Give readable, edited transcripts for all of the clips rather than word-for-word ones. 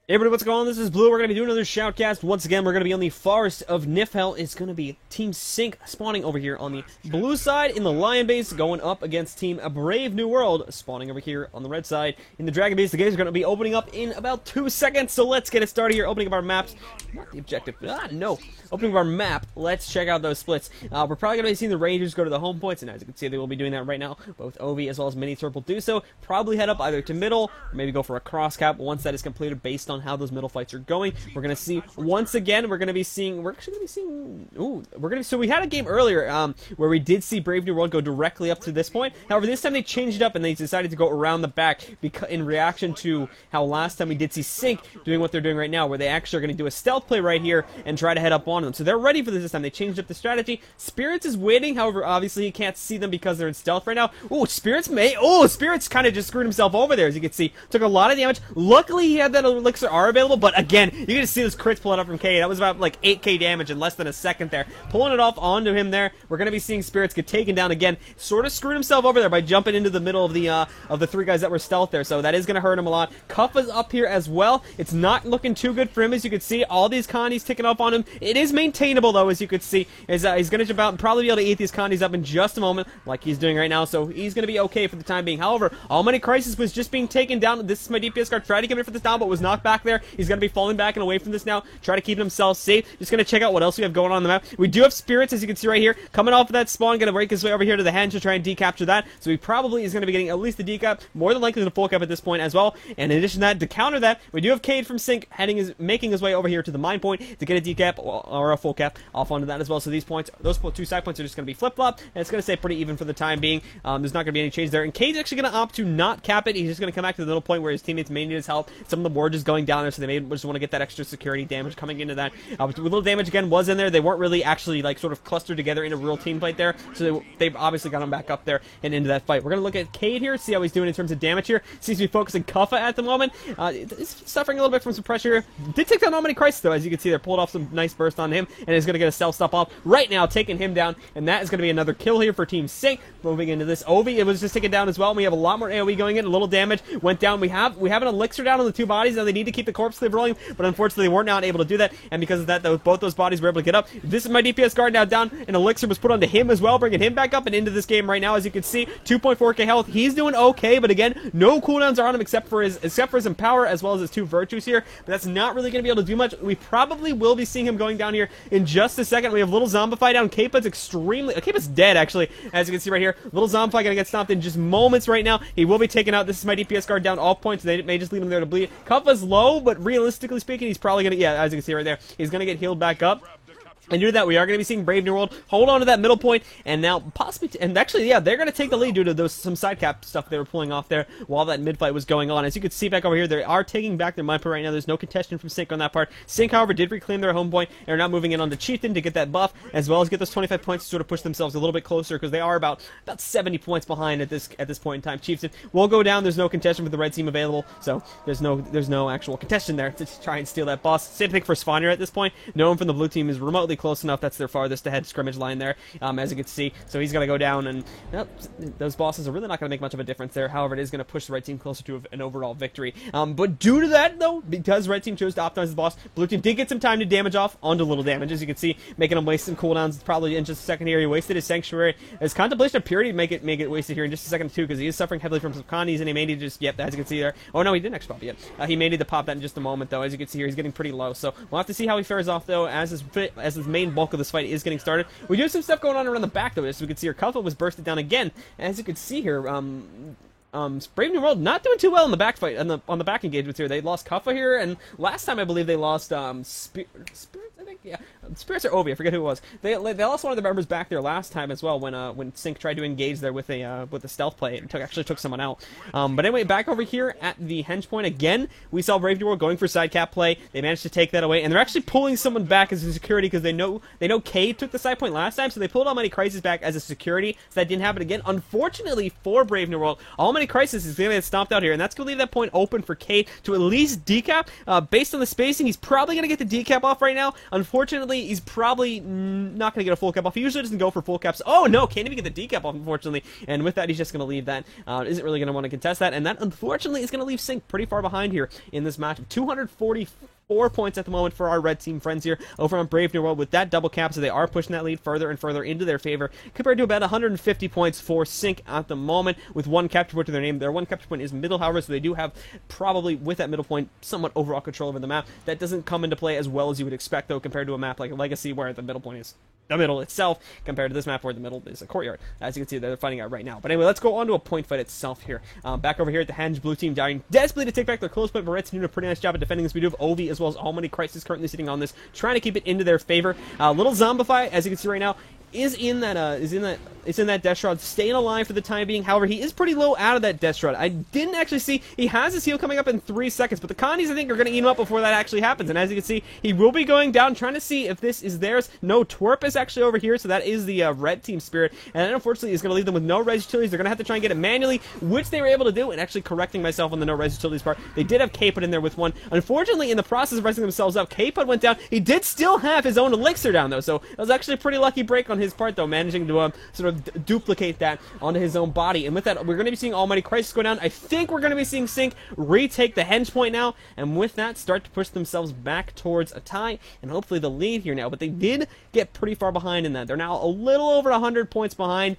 Hey everybody, what's going on? This is Blue. We're going to be doing another Shoutcast. Once again, we're going to be on the Forest of Niflhel. It's going to be Team Sync spawning over here on the blue side in the Lion base, going up against Team Brave New World spawning over here on the red side in the Dragon base. The games are going to be opening up in about 2 seconds, so let's get it started here. Opening of our maps. Not the objective. No. Opening of our map. Let's check out those splits. We're probably going to be seeing the Rangers go to the home points, and as you can see, they will be doing that right now. Both Ovi as well as Mini Turp will do so. Probably head up either to middle, or maybe go for a cross cap once that is completed based on how those middle fights are going. We're going to see, once again, we're actually going to be seeing, so we had a game earlier, where we did see Brave New World go directly up to this point. However, this time they changed it up and they decided to go around the back in reaction to how last time we did see Sync doing what they're doing right now, where they actually are going to do a stealth play right here and try to head up on them. So they're ready for this time. They changed up the strategy. Spirits is waiting, however, obviously he can't see them because they're in stealth right now. Spirits kind of just screwed himself over there, as you can see. Took a lot of damage. Luckily, he had that Elixir R available, but again, you can just see those crits pulling up from K. That was about like 8k damage in less than a second there. Pulling it off onto him there. We're going to be seeing Spirits get taken down again. Sort of screwed himself over there by jumping into the middle of the three guys that were stealth there, so that is going to hurt him a lot. Kuffa's up here as well. It's not looking too good for him, as you can see. All these condies ticking off on him. It is maintainable, though, as you can see. He's going to jump out and probably be able to eat these condies up in just a moment, like he's doing right now, so he's going to be okay for the time being. However, Almighty Crisis was just being taken down. This is my DPS card. Tried to come in for this down, but was knocked back there. He's going to be falling back and away from this now. Try to keep himself safe. Just going to check out what else we have going on the map. We do have Spirits, as you can see right here, coming off of that spawn, going to break his way over here to the henge to try and decapture that. So he probably is going to be getting at least the decap, more than likely the full cap at this point as well. And in addition to that, to counter that, we do have Cade from Sync making his way over here to the mine point to get a decap or a full cap off onto that as well. So these points, those two side points are just going to be flip-flop, and it's going to stay pretty even for the time being. There's not going to be any change there. And Cade's actually going to opt to not cap it. He's just going to come back to the little point where his teammates may need his help. Some of the ward is going down there, so they may just want to get that extra security damage coming into that. With little damage again was in there. They weren't really actually like sort of clustered together in a real team fight there, so they've obviously got him back up there and into that fight. We're going to look at Cade here, see how he's doing in terms of damage here. Seems to be focusing Kuffa at the moment. He's suffering a little bit from some pressure here. Did take down Almighty Crisis, though, as you can see. They're pulled off some nice burst on him, and is going to get a self-stop off right now, taking him down, and that is going to be another kill here for Team Sync. Moving into this Ovi, it was just taken down as well. We have a lot more AoE going in, a little damage went down. We have an Elixir down on the two bodies. Now they need to keep the corpse sleeve rolling, but unfortunately they weren't now able to do that, and because of that, both those bodies were able to get up. This is my DPS guard now down, and Elixir was put onto him as well, bringing him back up and into this game right now. As you can see, 2.4k health. He's doing okay, but again, no cooldowns are on him except for his Empower as well as his two Virtues here, but that's not really going to be able to do much. We probably will be seeing him going down here in just a second. We have little Zombify down. Kapa's dead, actually, as you can see right here. Little Zombify going to get stomped in just moments right now. He will be taken out. This is my DPS guard down all points. They may just leave him there to bleed. Kuffa's low, but realistically speaking, he's probably going to, as you can see right there, he's going to get healed back up. And due to that, we are going to be seeing Brave New World hold on to that middle point, and now possibly, and actually, yeah, they're going to take the lead due to some side cap stuff they were pulling off there while that mid fight was going on. As you can see back over here, they are taking back their mine point right now. There's no contention from Sync on that part. Sync, however, did reclaim their home point and are now moving in on the Chieftain to get that buff, as well as get those 25 points to sort of push themselves a little bit closer, because they are about 70 points behind at this point in time. Chieftain will go down. There's no contention with the red team available, so there's no actual contention there to try and steal that boss. Same thing for Spawner at this point. No one from the blue team is remotely close enough. That's their farthest ahead scrimmage line there, as you can see. So he's going to go down, and those bosses are really not going to make much of a difference there. However, it is going to push the red team closer to an overall victory. But due to that, though, because red team chose to optimize the boss, blue team did get some time to damage off onto little damage, as you can see, making him waste some cooldowns probably in just a second here. He wasted his Sanctuary. His Contemplation of Purity make it wasted here in just a second, too, because he is suffering heavily from some condies, and he may need to just, as you can see there. Oh, no, he didn't actually pop it yet. He may need to pop that in just a moment, though. As you can see here, he's getting pretty low. So we'll have to see how he fares off, though, as his main bulk of this fight is getting started. We do have some stuff going on around the back, though, as we can see here. Kuffa was bursted down again. As you can see here, Brave New World not doing too well in the back fight, on the back engagements here. They lost Kuffa here, and last time I believe they lost Spirits, I think, yeah. Spirits or Ovi, I forget who it was. They lost one of the members back there last time as well when Sync tried to engage there with a stealth play and actually took someone out. But anyway, back over here at the henge point again, we saw Brave New World going for side cap play. They managed to take that away, and they're actually pulling someone back as a security because they know Cade took the side point last time, so they pulled Almighty Crisis back as a security, so that didn't happen again. Unfortunately for Brave New World, Almighty Crisis is going to get stomped out here, and that's going to leave that point open for Cade to at least decap. Based on the spacing, he's probably going to get the decap off right now. Unfortunately, unfortunately, he's probably not going to get a full cap off. He usually doesn't go for full caps. Oh, no, can't even get the decap off, unfortunately. And with that, he's just going to leave that. Isn't really going to want to contest that. And that, unfortunately, is going to leave Sink pretty far behind here in this match. 244 points at the moment for our red team friends here over on Brave New World with that double cap, so they are pushing that lead further and further into their favor, compared to about 150 points for Sink at the moment, with one capture point to their name. Their one capture point is middle, however, so they do have, probably with that middle point, somewhat overall control over the map. That doesn't come into play as well as you would expect, though, compared to a map like Legacy, where the middle point is the middle itself, compared to this map where the middle is a courtyard. As you can see, they're fighting out right now. But anyway, let's go on to a point fight itself here. Back over here at the Henge, blue team dying desperately to take back their close point, but Red's doing a pretty nice job at defending this. We do have Ovi as well as Almighty Crisis currently sitting on this, trying to keep it into their favor. Little Zombify, as you can see right now, is in that Death Shroud, staying alive for the time being. However, he is pretty low out of that Death Shroud. I didn't actually see, he has his heal coming up in 3 seconds, but the Condies, I think, are going to eat him up before that actually happens. And as you can see, he will be going down, trying to see if this is theirs. No, Twerp is actually over here, so that is the red team Spirit. And that, unfortunately, is going to leave them with no res utilities. They're going to have to try and get it manually, which they were able to do. And actually, correcting myself on the no res utilities part, they did have K-Pud in there with one. Unfortunately, in the process of resing themselves up, K-Pud went down. He did still have his own elixir down, though, so it was actually a pretty lucky break on his part, though, managing to sort of duplicate that onto his own body. And with that, we're going to be seeing Almighty Crisis go down. I think we're going to be seeing Sink retake the Henge point now, and with that, start to push themselves back towards a tie, and hopefully the lead here now. But they did get pretty far behind in that. They're now a little over 100 points behind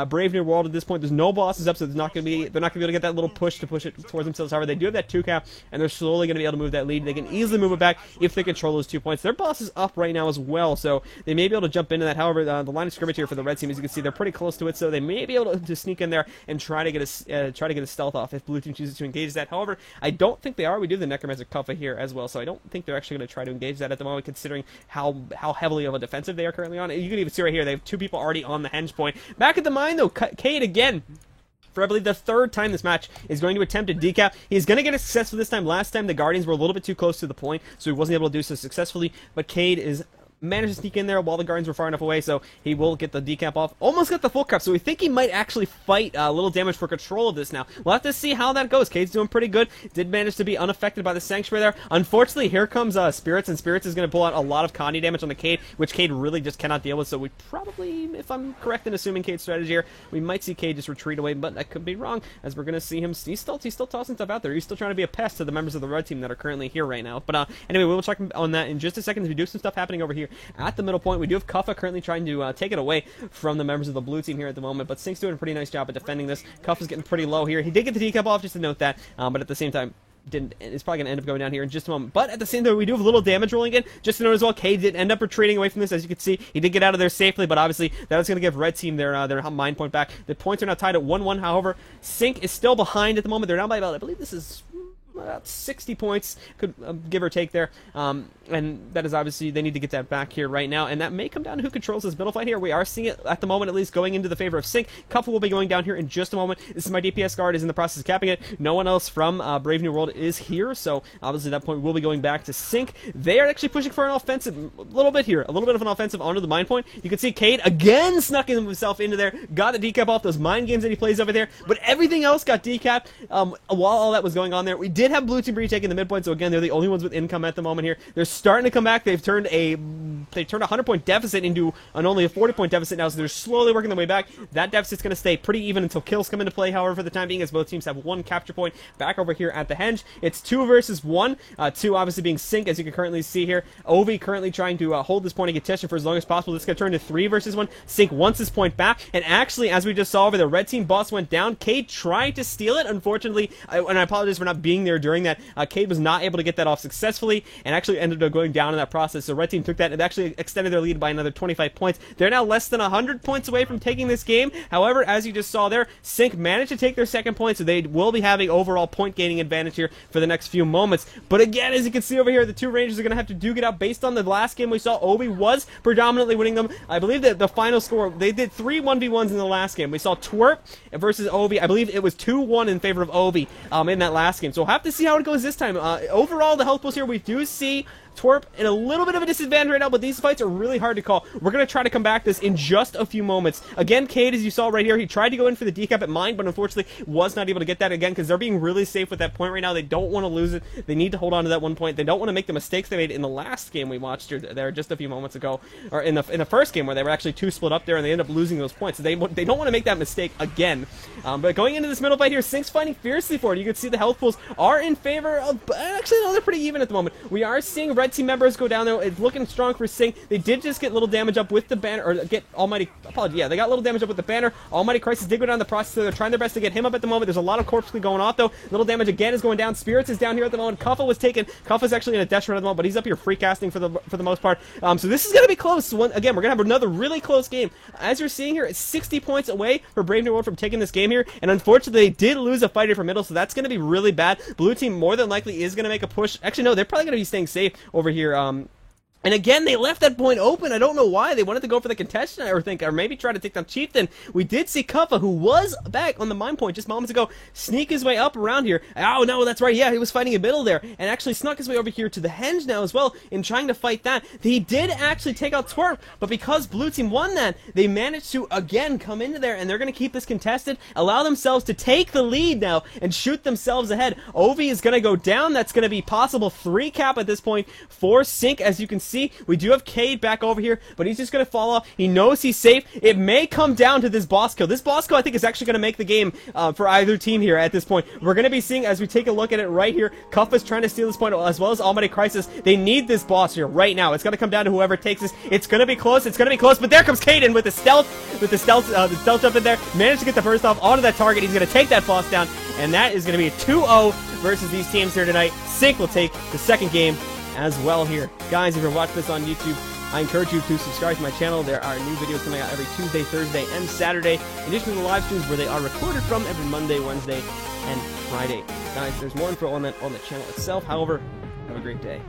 Brave New World at this point. There's no bosses up, so they're not going to be able to get that little push to push it towards themselves. However, they do have that 2 cap, and they're slowly going to be able to move that lead. They can easily move it back if they control those 2 points. Their boss is up right now as well, so they may be able to jump into that. However, the line of scrimmage here for the red team, as you can see, they're pretty close to it, so they may be able to sneak in there and try to get a stealth off if blue team chooses to engage that. However, I don't think they are. We do have the Necromancer Kuffa here as well, so I don't think they're actually going to try to engage that at the moment, considering how heavily of a defensive they are currently on. You can even see right here, they have 2 people already on the Henge point. Back at the mine, though, Cade again, for I believe the 3rd time this match, is going to attempt a decap. He's going to get a success for this time. Last time the Guardians were a little bit too close to the point, so he wasn't able to do so successfully, but Cade is managed to sneak in there while the Guardians were far enough away, so he will get the decap off. Almost got the full cap, so we think he might actually fight a little damage for control of this now. We'll have to see how that goes. Cade's doing pretty good. Did manage to be unaffected by the Sanctuary there. Unfortunately, here comes Spirits, and Spirits is going to pull out a lot of Condi damage on the Cade, which Cade really just cannot deal with, so we probably, if I'm correct in assuming Cade's strategy here, we might see Cade just retreat away, but that could be wrong, as we're going to see him, he's still tossing stuff out there. He's still trying to be a pest to the members of the red team that are currently here right now. But anyway, we'll check on that in just a second as we do some stuff happening over here at the middle point. We do have Kuffa currently trying to take it away from the members of the blue team here at the moment, but Sink's doing a pretty nice job at defending this. Kuffa's getting pretty low here. He did get the decap off, just to note that, but at the same time, it's probably going to end up going down here in just a moment. But at the same time, we do have a little damage rolling in. Just to note as well, Cade did end up retreating away from this. As you can see, he did get out of there safely, but obviously that was going to give red team their mine point back. The points are now tied at 1-1. However, Sink is still behind at the moment. They're down by about, I believe this is about 60 points, could give or take there, and that is obviously, they need to get that back here right now, and that may come down to who controls this middle fight here. We are seeing it at the moment, at least, going into the favor of Sink. Kuffa will be going down here in just a moment. This is my DPS guard, is in the process of capping it. No one else from Brave New World is here, so obviously that point will be going back to Sink. They are actually pushing for an offensive a little bit here, a little bit of an offensive onto the mine point. You can see Cade again snuck himself into there, got the decap off those mind games that he plays over there, but everything else got decapped while all that was going on there. We did have blue team retaking the midpoint, so again, they're the only ones with income at the moment here. They're starting to come back. They've turned a 100-point deficit into only a 40-point deficit now, so they're slowly working their way back. That deficit's going to stay pretty even until kills come into play, however, for the time being, as both teams have 1 capture point back over here at the Henge. It's 2 versus 1, 2 obviously being Sink, as you can currently see here. Ovi currently trying to hold this point and get tension for as long as possible. This is going to turn to 3 versus 1. Sink wants his point back, and actually, as we just saw over the red team boss went down, Cade tried to steal it. Unfortunately, and I apologize for not being there during that, Cade was not able to get that off successfully, and actually ended up going down in that process. So red team took that and actually extended their lead by another 25 points. They're now less than 100 points away from taking this game. However, as you just saw there, Sink managed to take their 2nd point, so they will be having overall point gaining advantage here for the next few moments. But again, as you can see over here, the 2 Rangers are going to have to duke it out. Based on the last game we saw, Obi was predominantly winning them. I believe that the final score, they did 3 1v1s in the last game. We saw Twerp versus Ovi. I believe it was 2-1 in favor of Ovi in that last game. So we'll have to see how it goes this time. Overall, the health pools here, we do see Twerp in a little bit of a disadvantage right now, but these fights are really hard to call. We're going to try to come back this in just a few moments. Again, Cade, as you saw right here, he tried to go in for the decap at mine, but unfortunately was not able to get that again because they're being really safe with that point right now. They don't want to lose it. They need to hold on to that 1 point. They don't want to make the mistakes they made in the last game we watched there just a few moments ago, or in the first game where they were actually 2 split up there and they end up losing those points. So they don't want to make that mistake again. But going into this middle fight here, Sync's fighting fiercely for it. You can see the health pools are in favor of, actually no, they're pretty even at the moment. We are seeing red team members go down there. It's looking strong for Sync. They did just get little damage up with the banner, or get Almighty, apology, yeah, they got little damage up with the banner. Almighty Crisis did go down the process, so they're trying their best to get him up at the moment. There's a lot of corpse going off though. Little damage again is going down. Spirits is down here at the moment. Kuffa was taken. Kuffa's actually in a death run at the moment, but he's up here free casting for the most part. So this is going to be close. Again, we're going to have another really close game. As you're seeing here, it's 60 points away for Brave New World from taking this game here, and unfortunately they did lose a fighter from middle, so that's going to be really bad. Blue team more than likely is going to make a push. Actually, no, they're probably going to be staying safe over here. And again, they left that point open. I don't know why. They wanted to go for the contestant, or maybe try to take down Chieftain. We did see Kuffa, who was back on the mine point just moments ago, sneak his way up around here. Oh, no, that's right. Yeah, he was fighting a middle there, and actually snuck his way over here to the henge now as well in trying to fight that. He did actually take out Twerp, but because Blue Team won that, they managed to, again, come into there, and they're going to keep this contested, allow themselves to take the lead now, and shoot themselves ahead. Ovi is going to go down. That's going to be possible 3 cap at this point for Sync, as you can see. We do have Cade back over here, but he's just going to fall off. He knows he's safe. It may come down to this boss kill. This boss kill, I think, is actually going to make the game for either team here at this point. We're going to be seeing, as we take a look at it right here, Kuffa's trying to steal this point, as well as Almighty Crisis. They need this boss here right now. It's going to come down to whoever takes this. It's going to be close. It's going to be close, but there comes Caden with the stealth jump in there. Managed to get the first off onto that target. He's going to take that boss down, and that is going to be a 2-0 versus these teams here tonight. Sync will take the second game as well here. Guys, if you're watching this on YouTube, I encourage you to subscribe to my channel. There are new videos coming out every Tuesday, Thursday, and Saturday, in addition to the live streams where they are recorded from every Monday, Wednesday, and Friday. Guys, there's more info on the channel itself. However, have a great day.